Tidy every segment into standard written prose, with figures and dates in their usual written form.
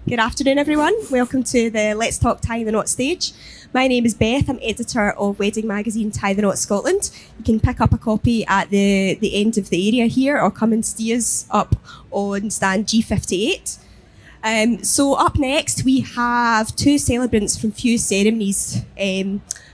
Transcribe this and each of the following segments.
Good afternoon, everyone. Welcome to the Let's Talk Tie the Knot stage. My name is Beth. I'm editor of wedding magazine Tie the Knot Scotland. You can pick up a copy at the end of the area here or come and see us up on stand G58. So up next, we have two celebrants from Fuse Ceremonies,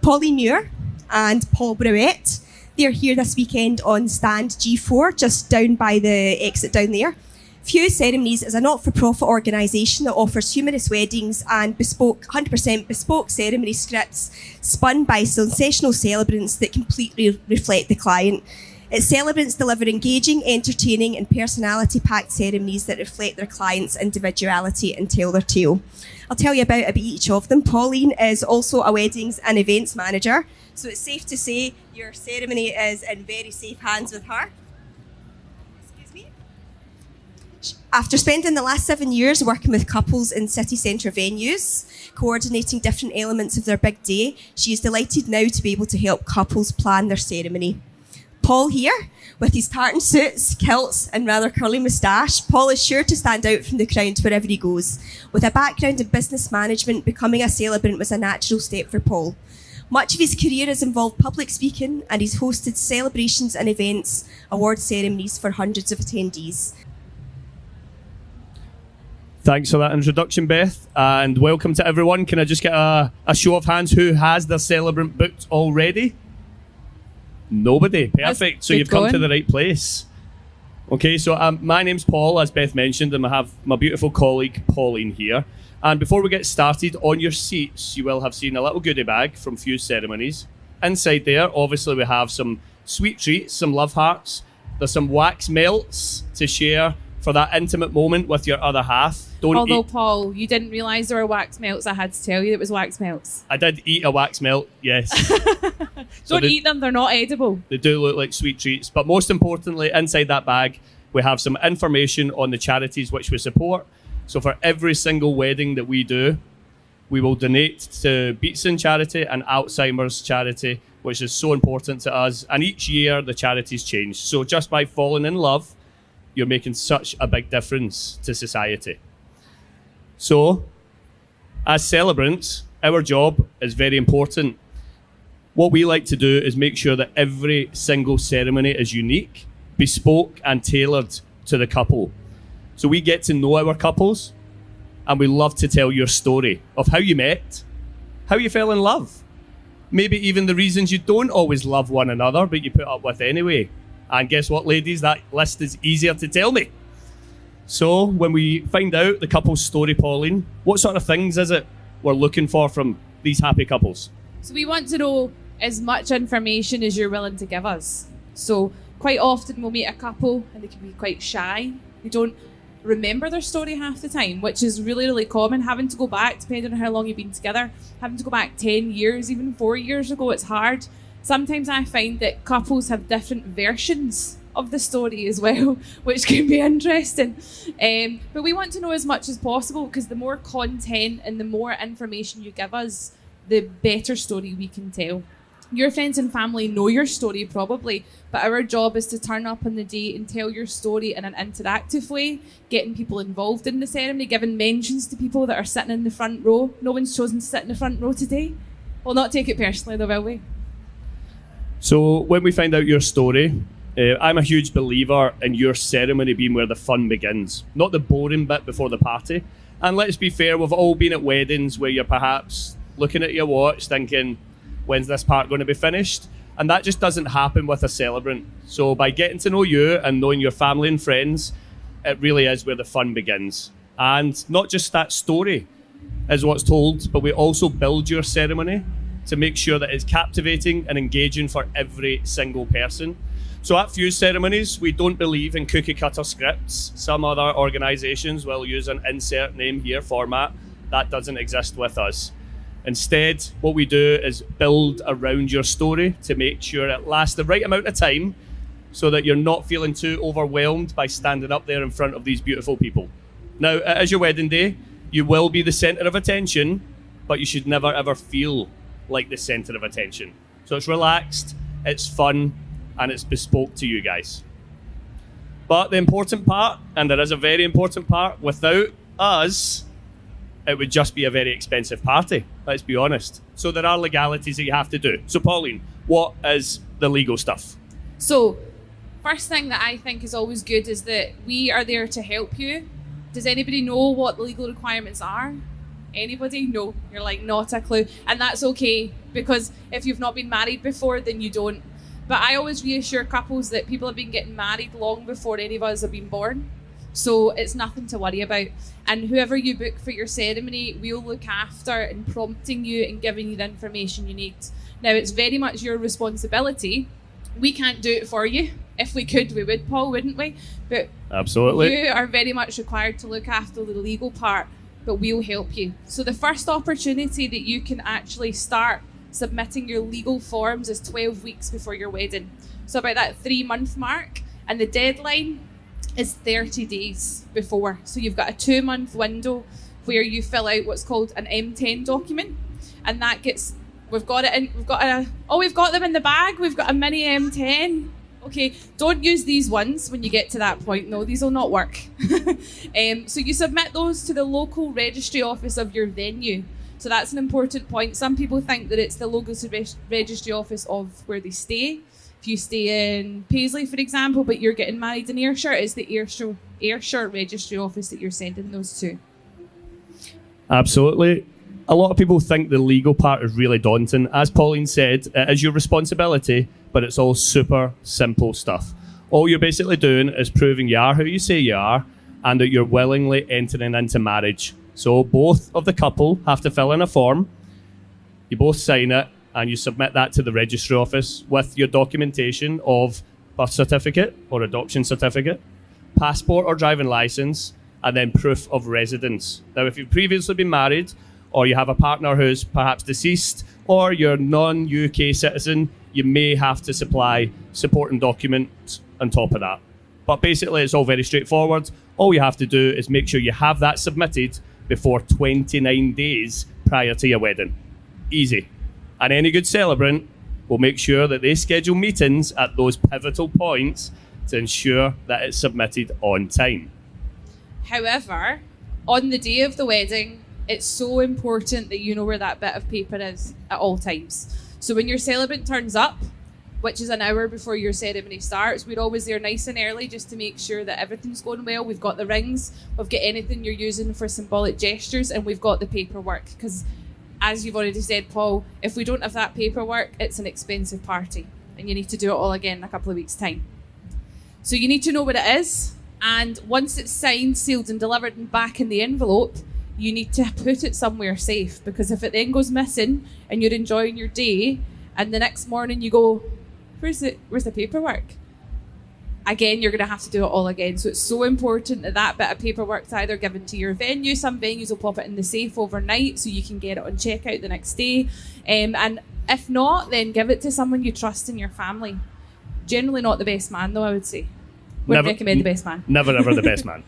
Pauline Muir and Paul Browett. They're here this weekend on stand G4, just down by the exit down there. Fuse Ceremonies is a not-for-profit organisation that offers humorous weddings and 100% bespoke ceremony scripts spun by sensational celebrants that completely reflect the client. Its celebrants deliver engaging, entertaining and personality-packed ceremonies that reflect their clients' individuality and tell their tale. I'll tell you about each of them. Pauline is also a weddings and events manager, so it's safe to say your ceremony is in very safe hands with her. After spending the last 7 years working with couples in city centre venues, coordinating different elements of their big day, she is delighted now to be able to help couples plan their ceremony. Paul here, with his tartan suits, kilts and rather curly moustache, Paul is sure to stand out from the crowd wherever he goes. With a background in business management, becoming a celebrant was a natural step for Paul. Much of his career has involved public speaking and he's hosted celebrations and events, award ceremonies for hundreds of attendees. Thanks for that introduction, Beth, and welcome to everyone. Can I just get a show of hands who has their celebrant booked already? Nobody. Perfect. So you've come to the right place. Okay, so my name's Paul, as Beth mentioned, and I have my beautiful colleague Pauline here. And before we get started, on your seats, you will have seen a little goodie bag from Fuse Ceremonies. Inside there, obviously, we have some sweet treats, some love hearts. There's some wax melts to share for that intimate moment with your other half. Although, Paul, you didn't realise there were wax melts, I had to tell you it was wax melts. I did eat a wax melt, yes. Don't eat them, they're not edible. They do look like sweet treats. But most importantly, inside that bag, we have some information on the charities which we support. So for every single wedding that we do, we will donate to Beatson Charity and Alzheimer's Charity, which is so important to us. And each year, the charities change. So just by falling in love, you're making such a big difference to society. So, as celebrants, our job is very important. What we like to do is make sure that every single ceremony is unique, bespoke, and tailored to the couple. So we get to know our couples, and we love to tell your story of how you met, how you fell in love, maybe even the reasons you don't always love one another, but you put up with anyway. And guess what, ladies? That list is easier to tell me. So when we find out the couple's story, Pauline, what sort of things is it we're looking for from these happy couples? So we want to know as much information as you're willing to give us. So quite often we'll meet a couple and they can be quite shy. They don't remember their story half the time, which is really, really common. Having to go back, depending on how long you've been together, having to go back 10 years, even 4 years ago, it's hard. Sometimes I find that couples have different versions of the story as well, which can be interesting. But we want to know as much as possible because the more content and the more information you give us, the better story we can tell. Your friends and family know your story probably, but our job is to turn up on the day and tell your story in an interactive way, getting people involved in the ceremony, giving mentions to people that are sitting in the front row. No one's chosen to sit in the front row today. We'll not take it personally though, will we? So when we find out your story, I'm a huge believer in your ceremony being where the fun begins, not the boring bit before the party. And let's be fair, we've all been at weddings where you're perhaps looking at your watch thinking, when's this part going to be finished? And that just doesn't happen with a celebrant. So by getting to know you and knowing your family and friends, it really is where the fun begins. And not just that story is what's told, but we also build your ceremony to make sure that it's captivating and engaging for every single person. So at Fuse Ceremonies, we don't believe in cookie cutter scripts. Some other organisations will use an insert name here format. That doesn't exist with us. Instead, what we do is build around your story to make sure it lasts the right amount of time so that you're not feeling too overwhelmed by standing up there in front of these beautiful people. Now, it is your wedding day. You will be the centre of attention, but you should never ever feel like the centre of attention. So it's relaxed, it's fun, and it's bespoke to you guys. But the important part, and there is a very important part, without us, it would just be a very expensive party, let's be honest. So there are legalities that you have to do. So Pauline, what is the legal stuff? So, first thing that I think is always good is that we are there to help you. Does anybody know what the legal requirements are? Anybody? No. You're like, not a clue. And that's okay, because if you've not been married before, then you don't. But I always reassure couples that people have been getting married long before any of us have been born. So it's nothing to worry about. And whoever you book for your ceremony, we'll look after and prompting you and giving you the information you need. Now, it's very much your responsibility. We can't do it for you. If we could, we would, Paul, wouldn't we? But absolutely, you are very much required to look after the legal part, but we'll help you. So the first opportunity that you can actually start submitting your legal forms is 12 weeks before your wedding. So about that 3-month mark, and the deadline is 30 days before. So you've got a 2-month window where you fill out what's called an M10 document, and that gets, we've got them in the bag. We've got a mini M10. Okay, don't use these ones when you get to that point. No, these will not work. So you submit those to the local registry office of your venue. So that's an important point. Some people think that it's the local registry office of where they stay. If you stay in Paisley, for example, but you're getting married in Ayrshire, it's the Ayrshire registry office that you're sending those to. Absolutely. A lot of people think the legal part is really daunting. As Pauline said, it is your responsibility, but it's all super simple stuff. All you're basically doing is proving you are who you say you are and that you're willingly entering into marriage. So both of the couple have to fill in a form, you both sign it, and you submit that to the registry office with your documentation of birth certificate or adoption certificate, passport or driving licence, and then proof of residence. Now, if you've previously been married, or you have a partner who's perhaps deceased, or you're non-UK citizen, you may have to supply supporting documents on top of that. But basically, it's all very straightforward. All you have to do is make sure you have that submitted before 29 days prior to your wedding. Easy. And any good celebrant will make sure that they schedule meetings at those pivotal points to ensure that it's submitted on time. However, on the day of the wedding, it's so important that you know where that bit of paper is at all times. So when your celebrant turns up, which is an hour before your ceremony starts, we're always there nice and early just to make sure that everything's going well. We've got the rings, we've got anything you're using for symbolic gestures, and we've got the paperwork. Because as you've already said, Paul, if we don't have that paperwork, it's an expensive party and you need to do it all again in a couple of weeks' time. So you need to know what it is, and once it's signed, sealed and delivered and back in the envelope, you need to put it somewhere safe, because if it then goes missing and you're enjoying your day and the next morning you go, where's the paperwork? Again, you're going to have to do it all again. So it's so important that that bit of paperwork's either given to your venue. Some venues will pop it in the safe overnight so you can get it on checkout the next day. And if not, then give it to someone you trust in your family. Generally not the best man, though, I would say. Would recommend the best man. Never ever the best man.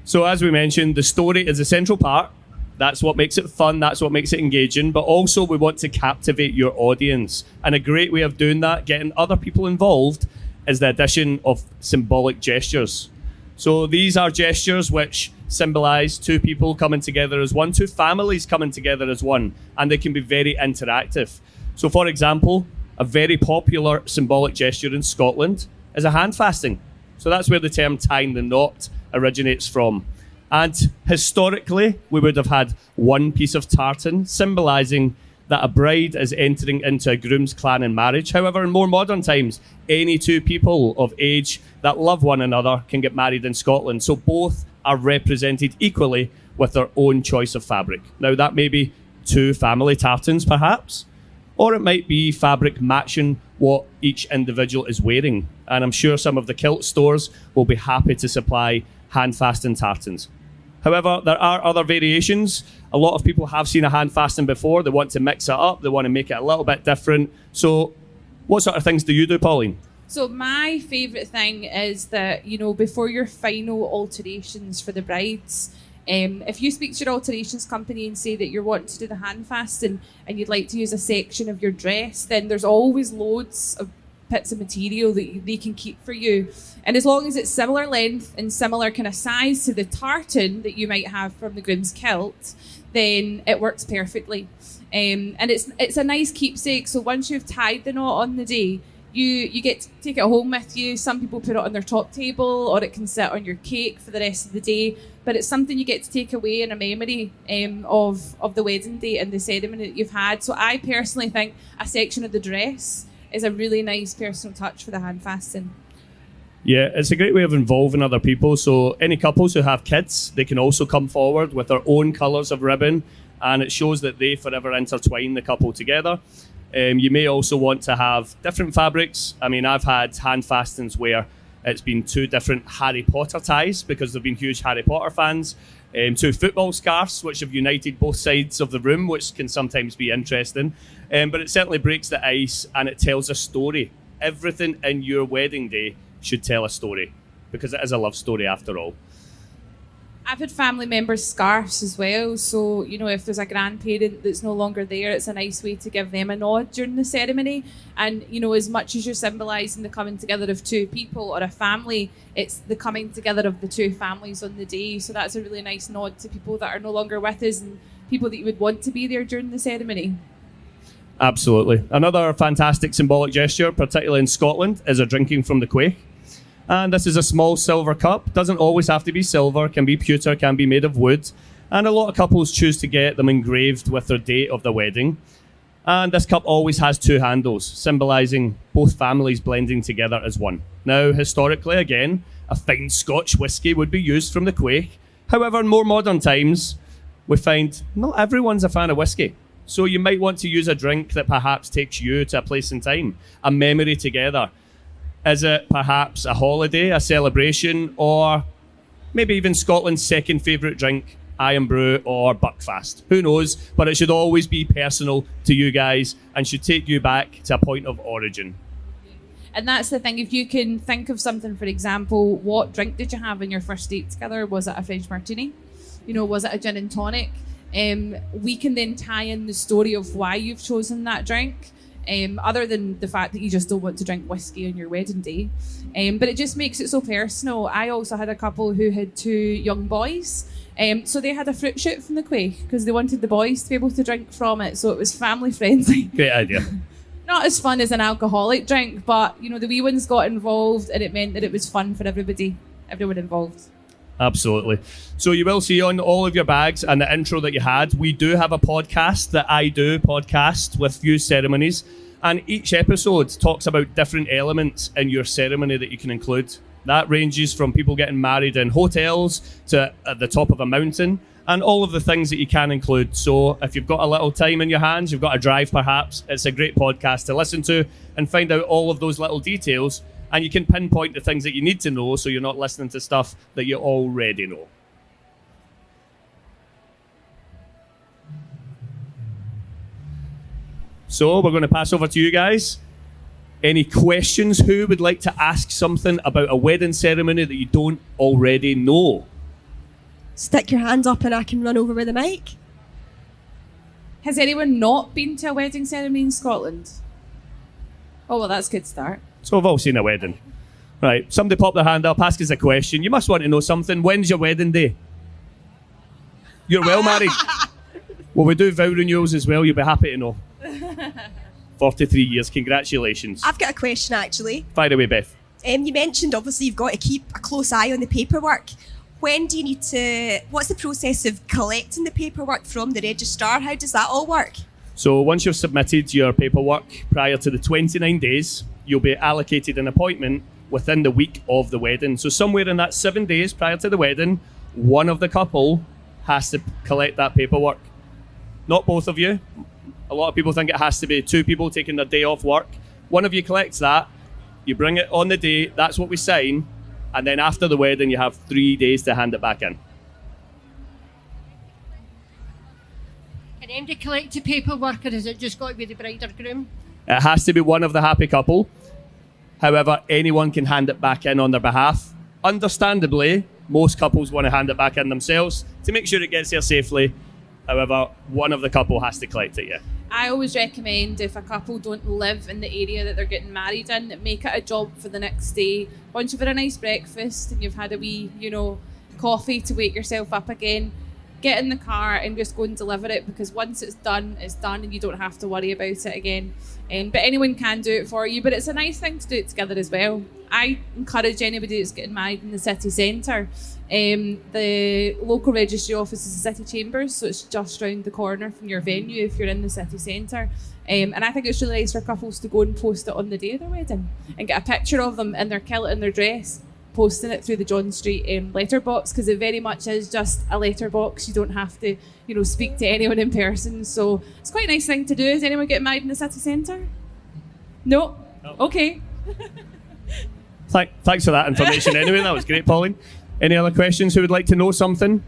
So as we mentioned, the story is a central part. That's what makes it fun. That's what makes it engaging. But also we want to captivate your audience. And a great way of doing that, getting other people involved, is the addition of symbolic gestures. So these are gestures which symbolise two people coming together as one, two families coming together as one, and they can be very interactive. So for example, a very popular symbolic gesture in Scotland is a hand fasting. So that's where the term tying the knot originates from. And historically, we would have had one piece of tartan symbolising that a bride is entering into a groom's clan in marriage. However, in more modern times, any two people of age that love one another can get married in Scotland. So both are represented equally with their own choice of fabric. Now, that may be two family tartans, perhaps, or it might be fabric matching what each individual is wearing. And I'm sure some of the kilt stores will be happy to supply hand fastened tartans. However, there are other variations. A lot of people have seen a hand fasten before. They want to mix it up. They want to make it a little bit different. So what sort of things do you do, Pauline? So my favourite thing is that, before your final alterations for the brides, if you speak to your alterations company and say that you're wanting to do the hand fasten and you'd like to use a section of your dress, then there's always loads of bits of material that they can keep for you. And as long as it's similar length and similar kind of size to the tartan that you might have from the groom's kilt, then it works perfectly. And it's a nice keepsake. So once you've tied the knot on the day, you get to take it home with you. Some people put it on their top table, or it can sit on your cake for the rest of the day. But it's something you get to take away in a memory of the wedding day and the ceremony that you've had. So I personally think a section of the dress is a really nice personal touch for the hand fastening. Yeah, it's a great way of involving other people. So any couples who have kids, they can also come forward with their own colours of ribbon, and it shows that they forever intertwine the couple together. You may also want to have different fabrics. I mean, I've had hand fastenings where it's been 2 different Harry Potter ties because they've been huge Harry Potter fans. 2 football scarves, which have united both sides of the room, which can sometimes be interesting. But it certainly breaks the ice and it tells a story. Everything in your wedding day should tell a story because it is a love story after all. I've had family members scarves as well, so if there's a grandparent that's no longer there, it's a nice way to give them a nod during the ceremony. And as much as you're symbolising the coming together of 2 people or a family, it's the coming together of the 2 families on the day. So that's a really nice nod to people that are no longer with us and people that you would want to be there during the ceremony. Absolutely. Another fantastic symbolic gesture, particularly in Scotland, is a drinking from the quaich. And this is a small silver cup. Doesn't always have to be silver, can be pewter, can be made of wood. And a lot of couples choose to get them engraved with their date of the wedding. And this cup always has 2 handles, symbolising both families blending together as one. Now, historically, again, a fine Scotch whisky would be used from the quaich. However, in more modern times, we find not everyone's a fan of whisky. So you might want to use a drink that perhaps takes you to a place in time, a memory together. Is it perhaps a holiday, a celebration, or maybe even Scotland's second favourite drink, Iron Brew or Buckfast? Who knows? But it should always be personal to you guys and should take you back to a point of origin. And that's the thing, if you can think of something, for example, what drink did you have in your first date together? Was it a French martini? Was it a gin and tonic? We can then tie in the story of why you've chosen that drink. Other than the fact that you just don't want to drink whiskey on your wedding day. But it just makes it so personal. I also had a couple who had 2 young boys. So they had a fruit shoot from the quaich because they wanted the boys to be able to drink from it. So it was family friendly. Great idea. Not as fun as an alcoholic drink, but the wee ones got involved and it meant that it was fun for everyone involved. Absolutely. So you will see on all of your bags and the intro that you had, we do have a podcast that I do podcast with few ceremonies. And each episode talks about different elements in your ceremony that you can include. That ranges from people getting married in hotels to at the top of a mountain and all of the things that you can include. So if you've got a little time in your hands, you've got a drive perhaps, it's a great podcast to listen to and find out all of those little details. And you can pinpoint the things that you need to know so you're not listening to stuff that you already know. So we're going to pass over to you guys. Any questions? Who would like to ask something about a wedding ceremony that you don't already know? Stick your hand up and I can run over with the mic. Has anyone not been to a wedding ceremony in Scotland? Oh, well, that's a good start. So we've all seen a wedding. Right, somebody pop their hand up, ask us a question. You must want to know something. When's your wedding day? You're well married. Well, we do vow renewals as well. You'll be happy to know. 43 years. Congratulations. I've got a question actually. Fire away, Beth. You mentioned obviously you've got to keep a close eye on the paperwork. When do you need to... What's the process of collecting the paperwork from the registrar? How does that all work? So once you've submitted your paperwork prior to the 29 days, you'll be allocated an appointment within the week of the wedding. So somewhere in that 7 days prior to the wedding, one of the couple has to collect that paperwork. Not both of you. A lot of people think it has to be 2 people taking their day off work. One of you collects that, you bring it on the day, that's what we sign, and then after the wedding you have 3 days to hand it back in. Can anybody collect the paperwork, or has it just got to be the bride or groom? It has to be one of the happy couple. However, anyone can hand it back in on their behalf. Understandably, most couples want to hand it back in themselves to make sure it gets there safely. However, one of the couple has to collect it, yeah. I always recommend if a couple don't live in the area that they're getting married in, make it a job for the next day. Once you've had a nice breakfast and you've had a wee, coffee to wake yourself up again, get in the car and just go and deliver it, because once it's done and you don't have to worry about it again. But anyone can do it for you, but it's a nice thing to do it together as well. I encourage anybody that's getting married in the city centre. The local registry office is the City Chambers, so it's just round the corner from your venue if you're in the city centre. And I think it's really nice for couples to go and post it on the day of their wedding and get a picture of them in their kilt and their dress, posting it through the John Street letterbox, because it very much is just a letterbox. You don't have to, speak to anyone in person. So it's quite a nice thing to do. Is anyone getting married in the city centre? No? Okay. Thanks for that information anyway. That was great, Pauline. Any other questions? Who would like to know something?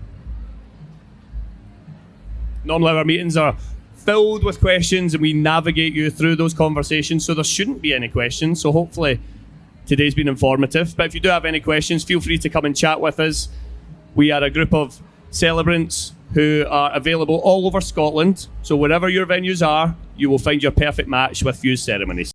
Normally our meetings are filled with questions and we navigate you through those conversations, so there shouldn't be any questions. So hopefully today's been informative. But if you do have any questions, feel free to come and chat with us. We are a group of celebrants who are available all over Scotland. So wherever your venues are, you will find your perfect match with Fuse Ceremonies.